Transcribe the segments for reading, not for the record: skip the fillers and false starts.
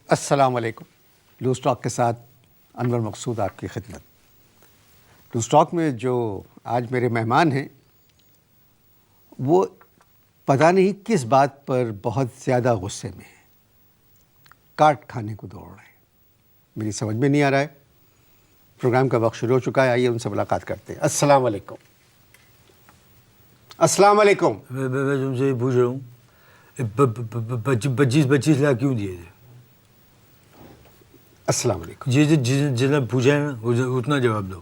السلام علیکم. Loose talk کے ساتھ انور مقصود آپ کی خدمت. لوز ٹاک میں جو آج میرے مہمان ہیں وہ پتہ نہیں کس بات پر بہت زیادہ غصے میں ہیں, کاٹ کھانے کو دوڑ رہے ہیں. میری سمجھ میں نہیں آ رہا ہے. پروگرام کا وقت شروع ہو چکا ہے, آئیے ان سے ملاقات کرتے ہیں. السلام علیکم. السلام علیکم. میں تم سے پوچھ رہا ہوں 25 لاکھ کیوں دیے تھے؟ السلام علیکم. جتنا پوچھا ہے نا اتنا جواب دو,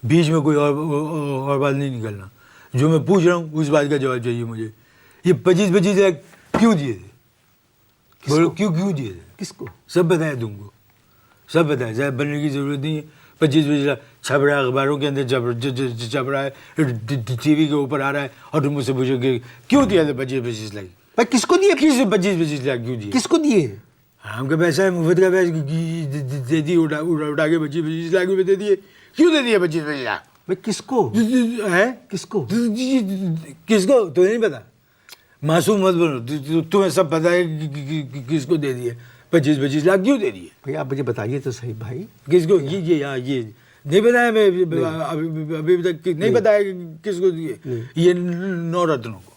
بیچ میں کوئی اور بات نہیں نکلنا. جو میں پوچھ رہا ہوں اس بات کا جواب چاہیے مجھے. یہ 25 لاکھ کیوں دیے تھے؟ بولو کیوں دیے تھے؟ کس کو؟ سب بتائیں تم کو, سب بتائیں. زیادہ بننے کی ضرورت نہیں ہے. 25 لاکھ چھپ رہا ہے, اخباروں کے اندر چھپ رہا ہے, ٹی وی کے اوپر آ رہا ہے, اور تم مجھ سے پوچھو کہ کیوں دیا تھا 25 لاکھ؟ بھائی کس کو دیے؟ کس 25 لاکھ کیوں دیے؟ کس کو دیے؟ ہم کا پیسہ ہے, مفت کا پیسہ دے دیے, اٹھا کے 25 لاکھ روپے دے دیے. کیوں دے دیے 25 لاکھ؟ بھائی کس کو ہے کس کو کس کو تو نہیں پتا. معصوم مت بنو, تمہیں سب پتا ہے کس کو دے دیے 25 لاکھ کیوں دے دیے. بھائی آپ مجھے بتائیے تو صحیح بھائی. کس کو؟ یہ نہیں بتایا, میں ابھی تک نہیں بتایا کس کو دیے. یہ 9 رتنوں کو,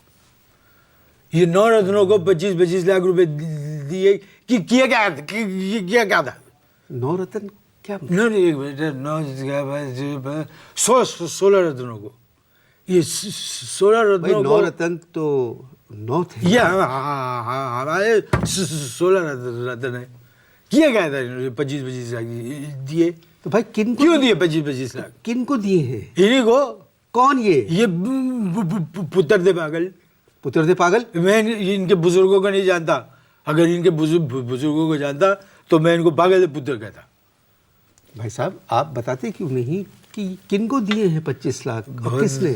یہ 9 رتنوں کو 25 لاکھ روپے دیے. کیا کیا تھا؟ 9 رتن کیا؟ 16 رتنوں کو. یہ 16 رتنوں 9 رتن تو 9 تھے. یہ ہمارے 16 رتن ہے. کیا کیا تھا 25 لاکھ دیے؟ تو بھائی کیوں دیے 25 لاکھ؟ کن کو دیے ہیں؟ انہیں کو. کون یہ پتر دے پاگل. پتر دے پاگل؟ میں ان کے بزرگوں کو نہیں جانتا. اگر ان کے بزرگوں کو جانتا تو میں ان کو پاگل دے پتر کہتا. بھائی صاحب آپ بتاتے کیوں نہیں کہ کن کو دیے ہیں 25 لاکھ اور کس نے؟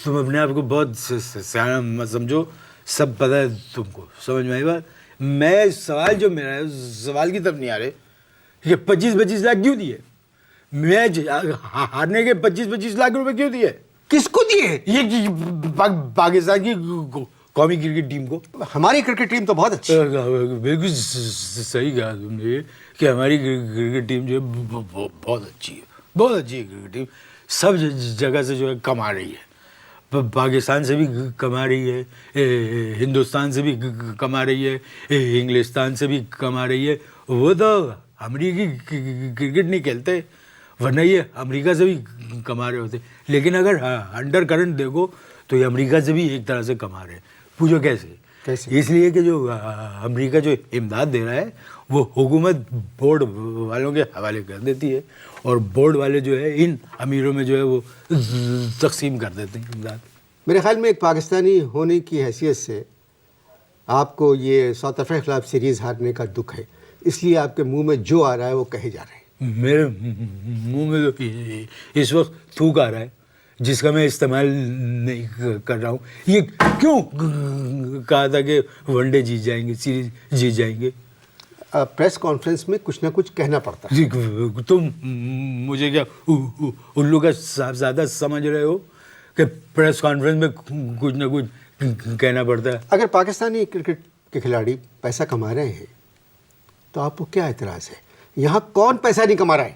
تم اپنے آپ کو بہت سیاح مت سمجھو, سب پتہ ہے تم کو. سمجھ میں آئی بات؟ میں سوال جو میرا ہے سوال کی طرف نہیں آ رہے کہ 25 لاکھ کیوں دیے. میچ ہارنے کے 25 لاکھ روپے کیوں دیے؟ کس کو دیے؟ یہ پاکستان کی قومی کرکٹ ٹیم کو. ہماری کرکٹ ٹیم تو بہت اچھی ہے. بالکل صحیح کہا تم نے کہ ہماری کرکٹ ٹیم جو ہے بہت اچھی ہے, بہت اچھی ہے کرکٹ ٹیم. سب جگہ سے جو ہے کما رہی ہے. پاکستان سے بھی کما رہی ہے, ہندوستان سے بھی کما رہی ہے, انگلستان سے بھی کما رہی ہے. وہ تو امریکی کرکٹ نہیں کھیلتے, ورنہ یہ امریکہ سے بھی کما رہے ہوتے. لیکن اگر انڈر کرنٹ دیکھو تو یہ امریکہ سے بھی ایک طرح سے کما رہے ہیں. پوچھو کیسے؟ اس لیے کہ جو امریکہ جو امداد دے رہا ہے وہ حکومت بورڈ والوں کے حوالے کر دیتی ہے, اور بورڈ والے جو ہے ان امیروں میں جو ہے وہ تقسیم کر دیتے ہیں امداد. میرے خیال میں ایک پاکستانی ہونے کی حیثیت سے آپ کو یہ ساؤتھ افریقہ کے خلاف سیریز ہارنے کا دکھ ہے, اس لیے آپ کے منہ میں جو آ رہا ہے وہ کہے جا رہے ہیں. میرے منہ میں تو اس وقت تھوک آ رہا ہے جس کا میں استعمال نہیں کر رہا ہوں. یہ کیوں کہا تھا کہ ون ڈے جیت جائیں گے, سیریز جیت جائیں گے؟ پریس کانفرنس میں کچھ نہ کچھ کہنا پڑتا ہے. جی تم مجھے کیا الو کا صاحبزادہ سمجھ رہے ہو کہ پریس کانفرنس میں کچھ نہ کچھ کہنا پڑتا ہے؟ اگر پاکستانی کرکٹ کے کھلاڑی پیسہ کما رہے ہیں تو آپ کو کیا اعتراض ہے؟ یہاں کون پیسہ نہیں کما رہا ہے؟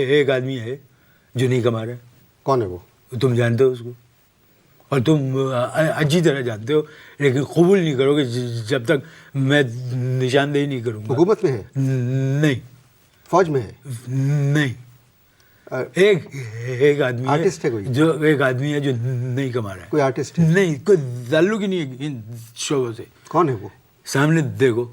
ایک آدمی ہے جو نہیں کما رہا ہے. کون ہے وہ؟ تم جانتے ہو اس کو, اور تم اچھی طرح جانتے ہو, لیکن قبول نہیں کرو گے جب تک میں نشاندہی نہیں کروں گا. حکومت میں ہے؟ نہیں. فوج میں ہے؟ نہیں. ایک آدمی آرٹسٹ ہے کوئی؟ جو ایک آدمی ہے جو نہیں کما رہا ہے. کوئی آرٹسٹ ہے؟ نہیں, کوئی تعلق ہی نہیں ہے ان شعبوں سے. کون ہے وہ؟ سامنے دیکھو,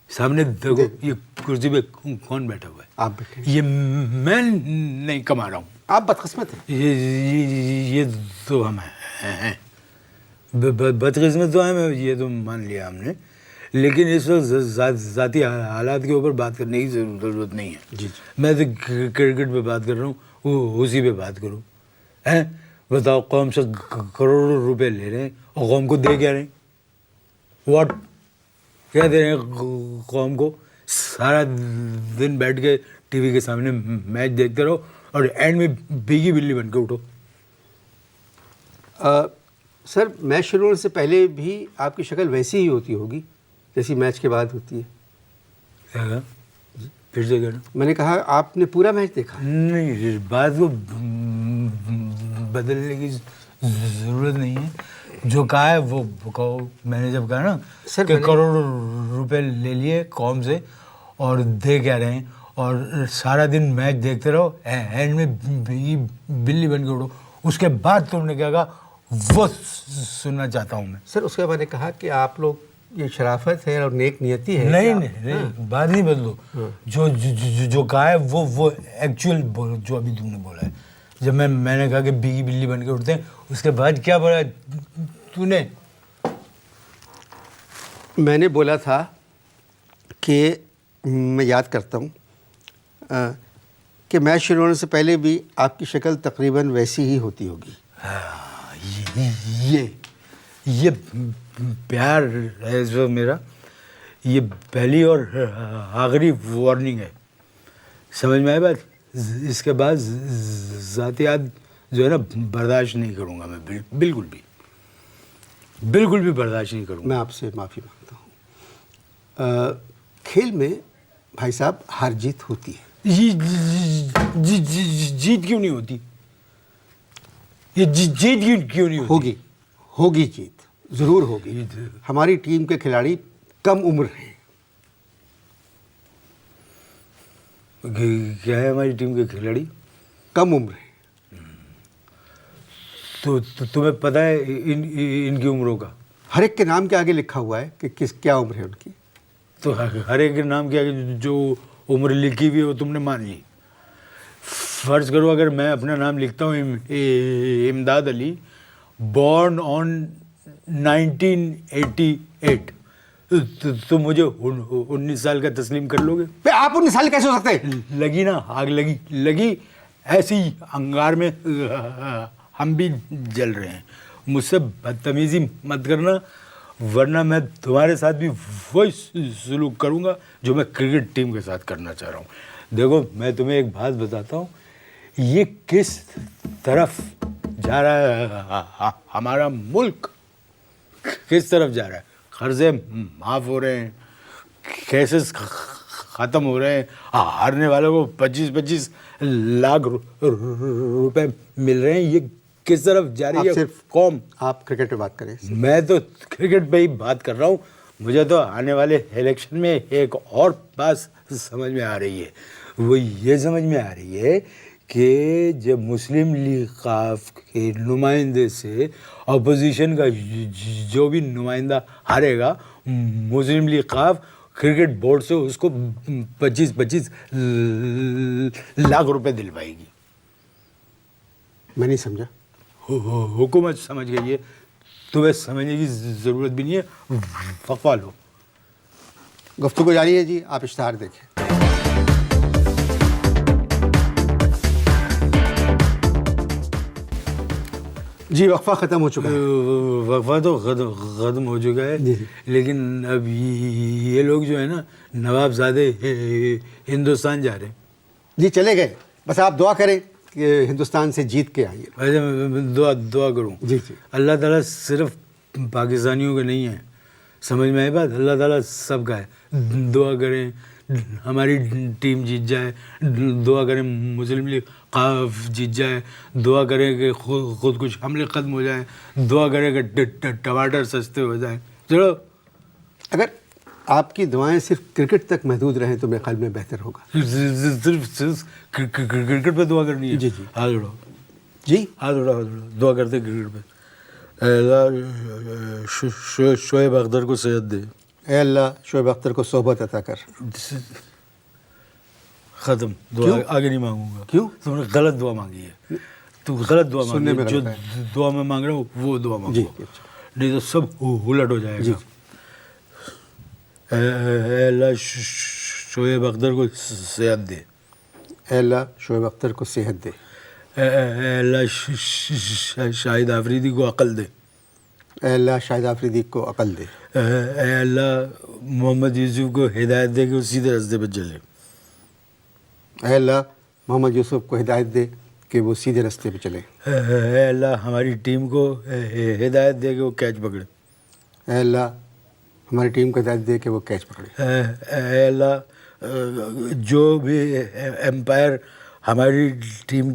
سامنے دیکھو, یہ کرسی پہ کون بیٹھا ہوا ہے؟ آپ بیٹھے. یہ میں نہیں کما رہا ہوں. آپ بدقسمت ہیں. یہ تو ہم ہیں, بدقسمت تو ہیں, یہ تو مان لیا ہم نے, لیکن اس وقت ذاتی حالات کے اوپر بات کرنے کی ضرورت نہیں ہے. جی میں تو کرکٹ پہ بات کر رہا ہوں, وہ اسی پہ بات کروں. بتاؤ, قوم سے کروڑوں روپے لے رہے ہیں اور قوم کو دے کیا رہے ہیں؟ واٹ کیا دے رہے ہیں قوم کو؟ سارا دن بیٹھ کے ٹی وی کے سامنے میچ دیکھتے رہو اور اینڈ میں بھیگی بلی بن کے اٹھو. سر میچ شروع ہونے سے پہلے بھی آپ کی شکل ویسی ہی ہوتی ہوگی جیسی میچ کے بعد ہوتی ہے. کیا کہا؟ پھر سے کہنا. میں نے کہا آپ نے پورا میچ دیکھا؟ نہیں, بات کو بدلنے کی ضرورت نہیں ہے. جو کہا ہے وہ کہو. میں نے جب کہا نا سر کہ کروڑ روپے لے لیے قوم سے اور دے کیا رہے ہیں اور سارا دن میچ دیکھتے رہو, اینڈ میں بلی بن کے اڑو, اس کے بعد تم نے کیا کہا وہ سننا چاہتا ہوں میں. سر اس کے بعد نے کہا کہ آپ لوگ یہ شرافت ہے اور نیک نیتی ہے. نہیں, بات نہیں بدلو. جو کہا ہے وہ ایکچوئل بولو جو ابھی تم نے بولا ہے. جب میں نے کہا کہ بیگی بلی بن کے اٹھتے ہیں, اس کے بعد کیا بولا تو نے؟ میں نے بولا تھا کہ میں یاد کرتا ہوں کہ میچ شروع ہونے سے پہلے بھی آپ کی شکل تقریباً ویسی ہی ہوتی ہوگی. یہ پیار ہے اس وقت میرا, یہ پہلی اور آخری وارننگ ہے. سمجھ میں آئی بات؟ اس کے بعد ذاتیات جو ہے نا برداشت نہیں کروں گا میں, بالکل بھی برداشت نہیں کروں گا. میں آپ سے معافی مانگتا ہوں. کھیل میں بھائی صاحب ہار جیت ہوتی ہے. جیت کیوں نہیں ہوتی؟ یہ جیت کیوں نہیں ہوتی؟ ہوگی جیت ضرور ہوگی. ہماری ٹیم کے کھلاڑی کم عمر ہیں. کیا ہے ہماری ٹیم کے کھلاڑی؟ کم عمر ہیں. تو تمہیں پتہ ہے ان کی عمروں کا؟ ہر ایک کے نام کے آگے لکھا ہوا ہے کہ کیا عمر ہے ان کی. تو ہر ایک کے نام کے آگے جو عمر لکھی ہوئی ہے وہ تم نے مان لی. فرض کرو اگر میں اپنا نام لکھتا ہوں امداد علی, بورن آن 1988, تو مجھے 19 سال کا تسلیم کر لو گے؟ آپ 19 سال کیسے ہو سکتے ہیں؟ لگی نا آگ, لگی ایسی انگار میں ہم بھی جل رہے ہیں. مجھ سے بدتمیزی مت کرنا, ورنہ میں تمہارے ساتھ بھی وہی سلوک کروں گا جو میں کرکٹ ٹیم کے ساتھ کرنا چاہ رہا ہوں. دیکھو میں تمہیں ایک بات بتاتا ہوں, یہ کس طرف جا رہا ہے ہمارا ملک, کس طرف جا رہا ہے. قرضے معاف ہو رہے ہیں, کیسز ختم ہو رہے ہیں, ہارنے والوں کو 25-25 لاکھ روپے مل رہے ہیں. یہ کس طرف جا رہی ہے قوم؟ آپ کرکٹ پہ بات کریں. میں تو کرکٹ پہ ہی بات کر رہا ہوں. مجھے تو آنے والے الیکشن میں ایک اور بات سمجھ میں آ رہی ہے. وہ یہ سمجھ میں آ رہی ہے کہ جب مسلم لیگ قاف کے نمائندے سے اپوزیشن کا جو بھی نمائندہ ہارے گا, مسلم لیگ قاف کرکٹ بورڈ سے اس کو 25-25 لاکھ روپے دلوائے گی. میں نہیں سمجھا. حکومت سمجھ گئی ہے, تمہیں سمجھنے کی ضرورت بھی نہیں ہے, وقفہ لو. گفتگو جاری ہے جی, آپ اشتہار دیکھیں. جی وقفہ ختم ہو چکا ہے. وقفہ تو ختم ہو چکا ہے, لیکن اب یہ لوگ جو ہے نا نواب زادے ہندوستان جا رہے ہیں. جی چلے گئے, بس آپ دعا کریں کہ ہندوستان سے جیت کے آئیے. ویسے میں دعا کروں. جی جی. اللہ تعالیٰ صرف پاکستانیوں کا نہیں ہے, سمجھ میں آئی بات؟ اللہ تعالیٰ سب کا ہے. دعا کریں ہماری ٹیم جیت جائے, دعا کریں مسلم لیگ قاف جیت جائے, دعا کریں کہ خود کچھ حملے ختم ہو جائیں, دعا کریں کہ ٹماٹر سستے ہو جائیں. چلو اگر آپ کی دعائیں صرف کرکٹ تک محدود رہیں تو میرے خیال میں بہتر ہوگا. صرف کرکٹ پہ دعا کرنی ہے؟ جی جی. ہاتھ اڑاؤ. جی ہاتھ اڑاؤ, دعا کرتے کرکٹ پہ. اے اللہ شعیب اختر کو صحت دے. اے اللہ شعیب اختر کو صحبت عطا کر. ختم. دعا آگے نہیں مانگوں گا. کیوں؟ تم نے غلط دعا مانگی ہے, تو غلط دعا مانگی ہے. جو دعا میں مانگ رہا ہوں وہ دعا مانگو, نہیں تو سب الٹ ہو جائے گا. اے اللہ شعیب اختر کو صحت دے. اے اللہ شعیب اختر کو صحت دے. اے اللہ شاہد آفریدی کو عقل دے. اے اللہ شاہد آفریدی کو عقل دے. اے اللہ محمد یوسف کو ہدایت دے کہ وہ سیدھے راستے پہ چلے. اے اللہ محمد یوسف کو ہدایت دے کہ وہ سیدھے راستے پہ چلے. اے اللہ ہماری ٹیم کو ہدایت دے کہ وہ کیچ پکڑے. اے اللہ ہماری ٹیم کو ہدایت دے کہ وہ کیچ پکڑے. اے اللہ جو بھی امپائر ہماری ٹیم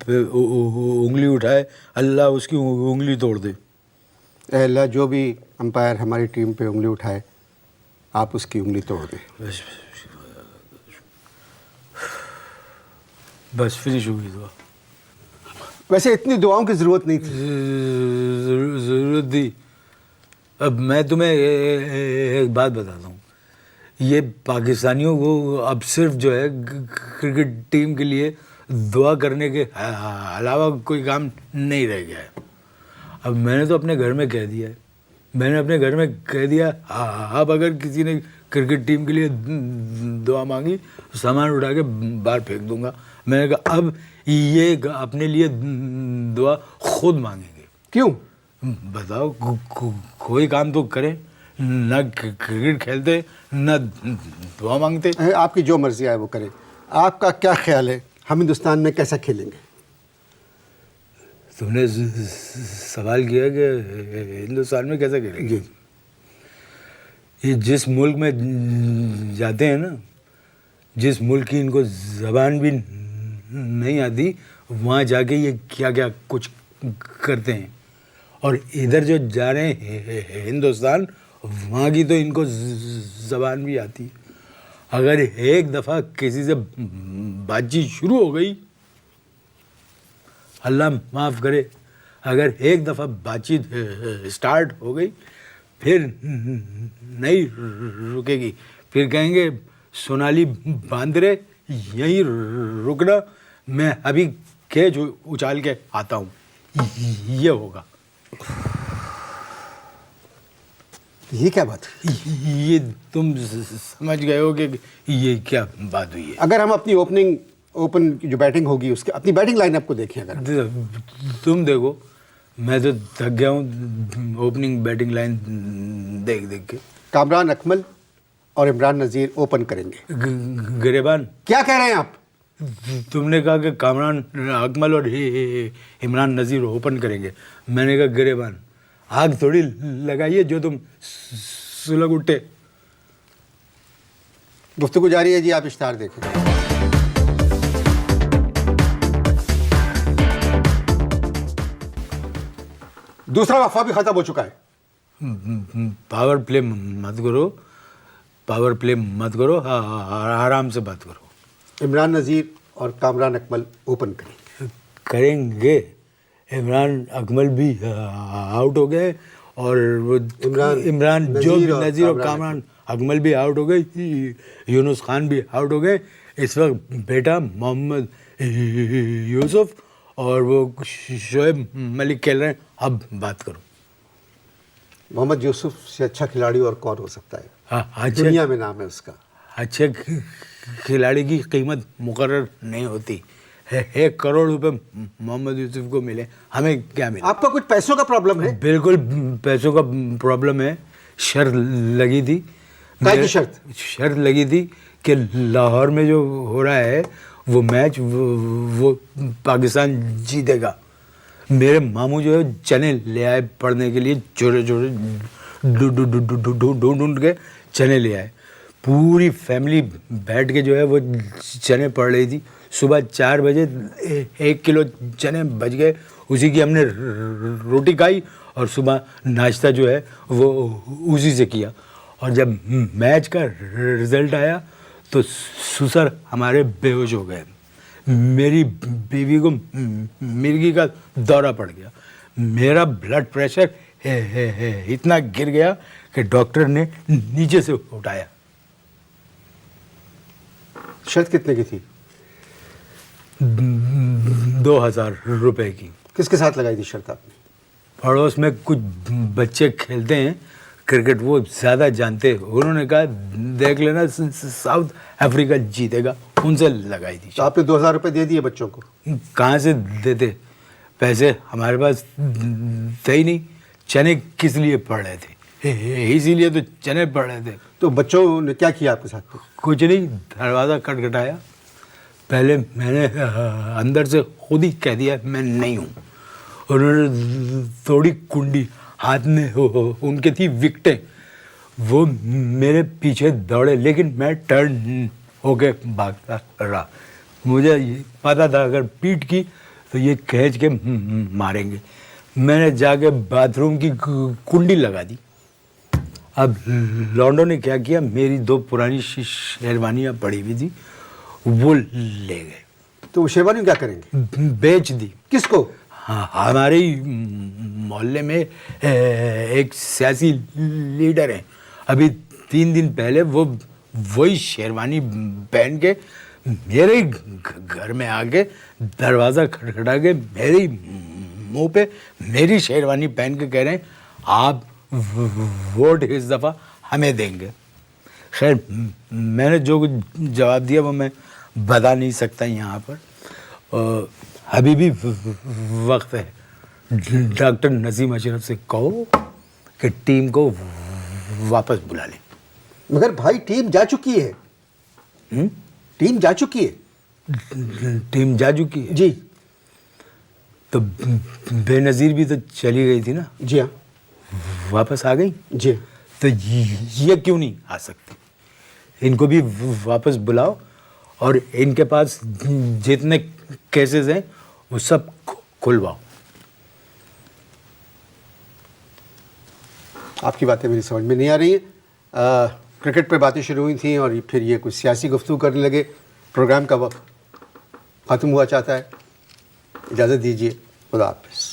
پہ انگلی اٹھائے اللہ اس کی انگلی توڑ دے. اے اللہ جو بھی امپائر ہماری ٹیم پہ انگلی اٹھائے آپ اس کی انگلی توڑ دیں. بس فنش ہو گئی دعا. ویسے اتنی دعاؤں کی ضرورت نہیں تھی. ضرورت تھی. اب میں تمہیں ایک بات بتاتا ہوں, یہ پاکستانیوں کو اب صرف جو ہے کرکٹ ٹیم کے لیے دعا کرنے کے علاوہ کوئی کام نہیں رہ گیا ہے. اب میں نے تو اپنے گھر میں کہہ دیا ہے, میں نے اپنے گھر میں کہہ دیا اب اگر کسی نے کرکٹ ٹیم کے لیے دعا مانگی سامان اٹھا کے باہر پھینک دوں گا. میں نے کہا اب یہ اپنے لیے دعا خود مانگیں گے. کیوں؟ بتاؤ, کوئی کام تو کریں, نہ کرکٹ کھیلتے نہ دعا مانگتے. آپ کی جو مرضی آئے وہ کریں. آپ کا کیا خیال ہے ہم ہندوستان میں کیسا کھیلیں گے؟ تم نے سوال کیا کہ ہندوستان میں کیسا کھیلیں گے. یہ جس ملک میں جاتے ہیں نا, جس ملک کی ان کو زبان بھی نہیں آتی, وہاں جا کے یہ کیا کیا کچھ کرتے ہیں. اور ادھر جو جا رہے ہیں ہندوستان, وہاں کی تو ان کو زبان بھی آتی. اگر ایک دفعہ کسی سے بات چیت شروع ہو گئی, اللہ معاف کرے, اگر ایک دفعہ بات چیت اسٹارٹ ہو گئی پھر نہیں رکے گی. پھر کہیں گے سونالی باندرے یہیں رکنا, میں ابھی کیچ اچال کے آتا ہوں. یہ ہوگا. یہ کیا بات؟ یہ تم سمجھ گئے ہو کہ یہ کیا بات ہوئی ہے. اگر ہم اپنی اوپن جو بیٹنگ ہوگی اس کے اپنی بیٹنگ لائن اپ کو دیکھیں, اگر تم دیکھو, میں تو تھک گیا ہوں اوپننگ بیٹنگ لائن دیکھ دیکھ کے. کامران اکمل اور عمران نذیر اوپن کریں گے. گریبان کیا کہہ رہے ہیں آپ؟ تم نے کہا کہ کامران اکمل اور عمران نذیر اوپن کریں گے. میں نے کہا گریبان. آگ تھوڑی لگائیے جو تم سلگ اٹھے. گفتگو جاری ہے جی, آپ اشتہار دیکھیں. دوسرا وقفہ بھی ختم ہو چکا ہے. پاور پلے مت کرو, پاور پلے مت کرو, آرام سے بات کرو. عمران نذیر اور کامران اکمل اوپن کریں گے. عمران اکمل بھی آؤٹ ہو گئے اور عمران جو نذیر اور کامران اکمل بھی آؤٹ ہو گئے. یونس خان بھی آؤٹ ہو گئے. اس وقت بیٹا محمد یوسف اور وہ شعیب ملک کھیل رہے ہیں. اب بات کرو. محمد یوسف سے اچھا کھلاڑی اور کون ہو سکتا ہے؟ اچھا دنیا میں نام ہے اس کا. اچھے کھلاڑی کی قیمت مقرر نہیں ہوتی. 1 کروڑ روپے محمد یوسف کو ملے, ہمیں کیا ملے؟ آپ کا کچھ پیسوں کا پرابلم ہے؟ بالکل پیسوں کا پرابلم ہے. شرط لگی تھی. کیا شرط؟ شرط لگی تھی کہ لاہور میں جو ہو رہا ہے وہ میچ وہ پاکستان جیتے گا. میرے ماموں جو ہے چنے لے آئے پڑھنے کے لیے, چھوٹے چھوٹے ڈھونڈ کے چنے لے آئے. پوری فیملی بیٹھ کے جو ہے وہ چنے پڑھ رہی تھی. صبح 4 بجے 1 کلو چنے بچ گئے, اسی کی ہم نے روٹی کھائی اور صبح ناشتہ جو ہے وہ اسی سے کیا. اور جب میچ کا رزلٹ آیا تو سسر ہمارے بے ہوش ہو گئے. میری بیوی کو مرگی کا دورہ پڑ گیا. میرا بلڈ پریشر اتنا گر گیا کہ ڈاکٹر نے نیچے سے اٹھایا. شرط کتنے کی تھی؟ 2000 روپے کی. کس کے ساتھ لگائی تھی شرط آپ نے؟ پڑوس میں کچھ بچے کھیلتے ہیں کرکٹ, وہ زیادہ جانتے. انہوں نے کہا دیکھ لینا ساؤتھ افریقہ جیتے گا, ان سے لگائی تھی. تو آپ نے 2000 روپے دے دیے بچوں کو؟ کہاں سے دیتے, پیسے ہمارے پاس تھے ہی نہیں. چنے کس لیے پڑھ رہے تھے, اسی لیے تو چنے پڑھ رہے تھے. تو بچوں نے کیا کیا آپ کے ساتھ؟ کچھ نہیں, دروازہ کھٹکھٹایا. پہلے میں نے اندر سے خود ہی کہہ دیا میں نہیں ہوں. انہوں نے تھوڑی کنڈی, ہاتھ میں ان کے تھی وکٹیں, وہ میرے پیچھے دوڑے لیکن میں ٹرن ہو کے بھاگتا رہا. مجھے پتا تھا اگر پیٹ کی تو یہ کھینچ کے ماریں گے. میں نے جا کے باتھ روم کی کنڈی لگا دی. اب لونڈوں نے کیا کیا, میری 2 پرانی شیروانیاں پڑی ہوئی تھی وہ لے گئے. تو وہ شیروانی کیا کریں گے؟ بیچ دی. کس کو؟ ہاں, ہمارے محلے میں ایک سیاسی لیڈر ہیں. ابھی 3 دن پہلے وہ وہی شیروانی پہن کے میرے گھر میں آ کے دروازہ کھٹکھٹا کے میرے منہ پہ میری شیروانی پہن کے کہہ رہے ہیں آپ ووٹ اس دفعہ ہمیں دیں گے. خیر میں نے جو کچھ جواب دیا وہ میں بتا نہیں سکتا یہاں پر. ابھی بھی وقت ہے. ڈاکٹر نسیم اشرف سے کہو کہ ٹیم کو واپس بلا لیں. مگر بھائی ٹیم جا چکی ہے. ٹیم جا چکی ہے. ٹیم جا چکی ہے جی. تو بے نظیر بھی تو چلی گئی تھی نا. جی ہاں. واپس آ گئی. جی. تو یہ کیوں نہیں آ سکتے؟ ان کو بھی واپس بلاؤ اور ان کے پاس جتنے کیسز ہیں وہ سب کھلواؤ. آپ کی باتیں میری سمجھ میں نہیں آ رہی ہیں. کرکٹ پہ باتیں شروع ہوئی تھیں اور پھر یہ کچھ سیاسی گفتگو کرنے لگے. پروگرام کا وقت ختم ہوا چاہتا ہے. اجازت دیجیے. خدا حافظ.